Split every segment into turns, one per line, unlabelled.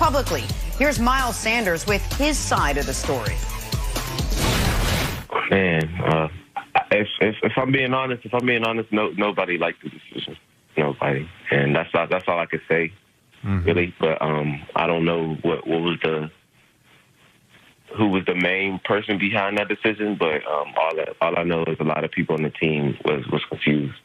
publicly. Here's Miles Sanders with his side of the story.
Man, if I'm being honest, nobody liked the decision. Nobody, and that's all I could say, really. But I don't know who was the main person behind that decision. But all I know is a lot of people on the team was confused.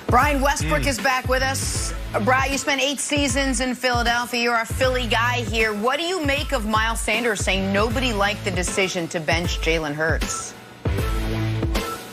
Brian Westbrook is back with us. Brian, you spent 8 seasons in Philadelphia. You're a Philly guy here. What do you make of Miles Sanders saying nobody liked the decision to bench Jalen Hurts?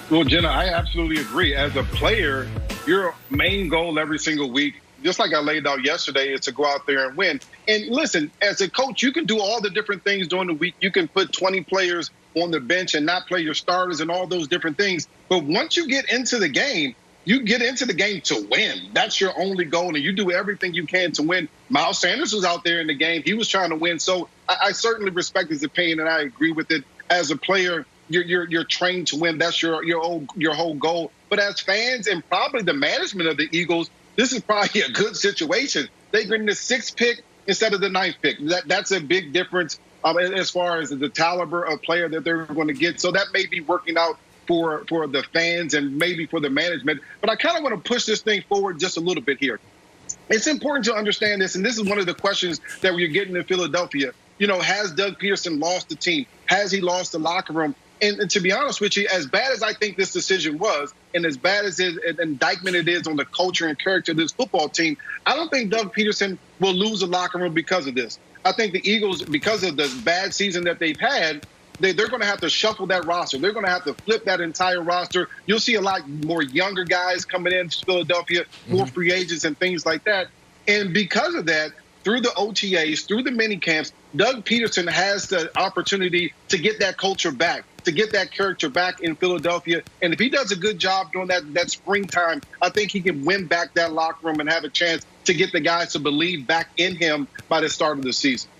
Well, Jenna, I absolutely agree. As a player, your main goal every single week, just like I laid out yesterday, is to go out there and win. And listen, as a coach, you can do all the different things during the week. You can put 20 players on the bench and not play your starters and all those different things. But once you get into the game, you get into the game to win. That's your only goal, and you do everything you can to win. Miles Sanders was out there in the game. He was trying to win. So I certainly respect his opinion, and I agree with it. As a player, you're trained to win. That's your whole goal. But as fans and probably the management of the Eagles, this is probably a good situation. They getting the 6th pick instead of the 9th pick. That's a big difference as far as the caliber of player that they're going to get. So that may be working out for the fans and maybe for the management. But I kind of want to push this thing forward just a little bit here. It's important to understand this, and this is one of the questions that we're getting in Philadelphia. Has Doug Pederson lost the team? Has he lost the locker room? And to be honest with you, as bad as I think this decision was, and as bad as an indictment it is on the culture and character of this football team, I don't think Doug Pederson will lose the locker room because of this. I think the Eagles, because of the bad season that they've had, they're going to have to shuffle that roster. They're going to have to flip that entire roster. You'll see a lot more younger guys coming into Philadelphia, more free agents and things like that. And because of that, through the OTAs, through the mini camps, Doug Pederson has the opportunity to get that culture back, to get that character back in Philadelphia. And if he does a good job during that springtime, I think he can win back that locker room and have a chance to get the guys to believe back in him by the start of the season.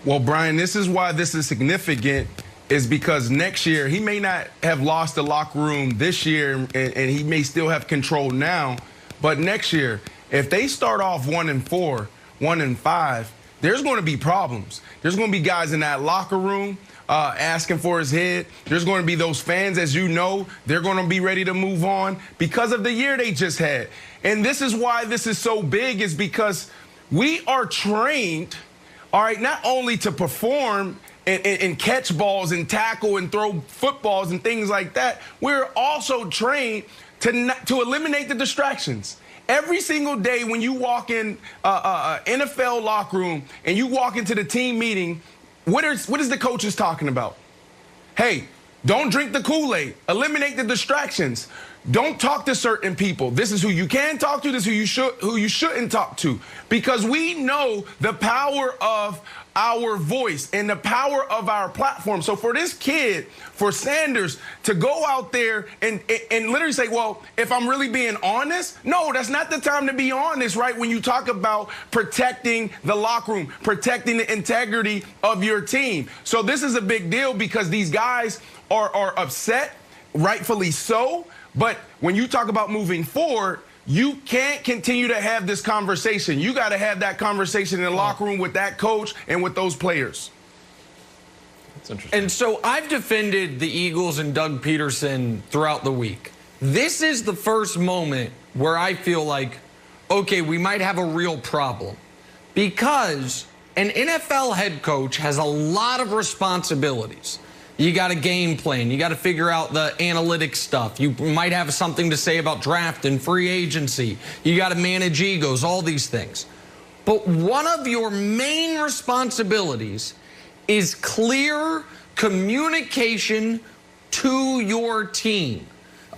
Well, Brian, this is why this is significant, is because next year he may not have lost the locker room this year, and he may still have control now. But next year, if they start off 1-4, 1-5, there's going to be problems. There's going to be guys in that locker room asking for his head. There's going to be those fans, as you know, they're going to be ready to move on because of the year they just had. And this is why this is so big, is because we are trained, all right, not only to perform and catch balls and tackle and throw footballs and things like that, we're also trained to eliminate the distractions. Every single day when you walk in NFL locker room and you walk into the team meeting, what is the coaches talking about? Hey, don't drink the Kool-Aid. Eliminate the distractions. Don't talk to certain people. This is who you can talk to. This is who you shouldn't talk to. Because we know the power of our voice and the power of our platform. So for this kid, for Sanders, to go out there and literally say, well, if I'm really being honest, no, that's not the time to be honest, right? When you talk about protecting the locker room, protecting the integrity of your team. So this is a big deal because these guys are upset, rightfully so. But when you talk about moving forward, you can't continue to have this conversation. You got to have that conversation in the locker room with that coach and with those players.
That's interesting.
And so I've defended the Eagles and Doug Pederson throughout the week. This is the first moment where I feel like, okay, we might have a real problem. Because an NFL head coach has a lot of responsibilities. You got a game plan. You got to figure out the analytics stuff. You might have something to say about draft and free agency. You got to manage egos, all these things. But one of your main responsibilities is clear communication to your team.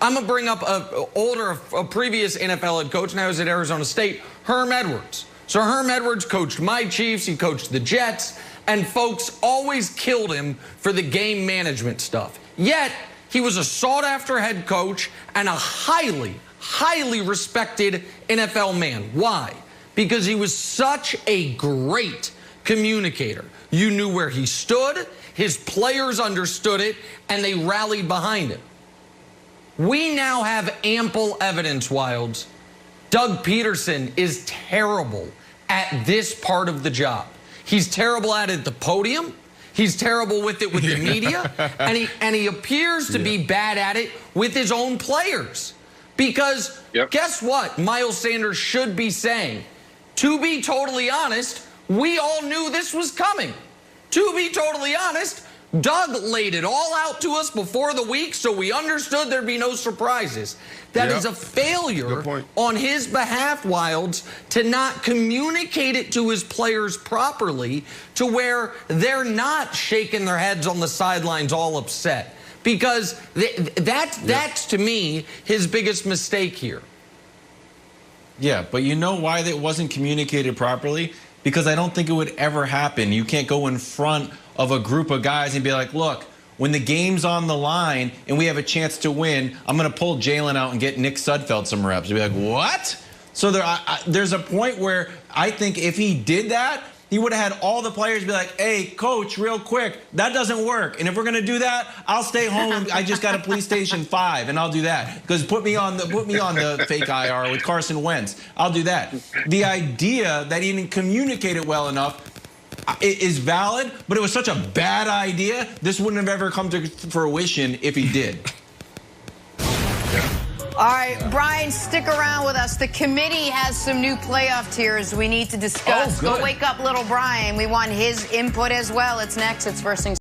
I'm going to bring up a previous NFL head coach, now he's at Arizona State, Herm Edwards. So Herm Edwards coached my Chiefs, he coached the Jets, and folks always killed him for the game management stuff. Yet, he was a sought-after head coach and a highly, highly respected NFL man. Why? Because he was such a great communicator. You knew where he stood, his players understood it, and they rallied behind him. We now have ample evidence, Wilds, Doug Pederson is terrible at this part of the job. He's terrible at it at the podium. He's terrible with it with the media. And he appears to be bad at it with his own players. Because guess what Miles Sanders should be saying? To be totally honest, we all knew this was coming. To be totally honest, Doug laid it all out to us before the week, so we understood there'd be no surprises. That is a failure on his behalf, Wilds, to not communicate it to his players properly to where they're not shaking their heads on the sidelines all upset. Because that's, to me, his biggest mistake here.
Yeah, but you know why that wasn't communicated properly? Because I don't think it would ever happen. You can't go in front of a group of guys and be like, look, when the game's on the line and we have a chance to win, I'm going to pull Jalen out and get Nick Sudfeld some reps. You'd be like, what? So there's a point where I think if he did that, he would have had all the players be like, hey, coach, real quick, that doesn't work. And if we're going to do that, I'll stay home. I just got a PlayStation 5, and I'll do that. Because put me on the fake IR with Carson Wentz. I'll do that. The idea that he didn't communicate it well enough is valid, but it was such a bad idea, this wouldn't have ever come to fruition if he did.
All right, Brian, stick around with us. The committee has some new playoff tiers we need to discuss. Go wake up little Brian. We want his input as well. It's next. It's First Things.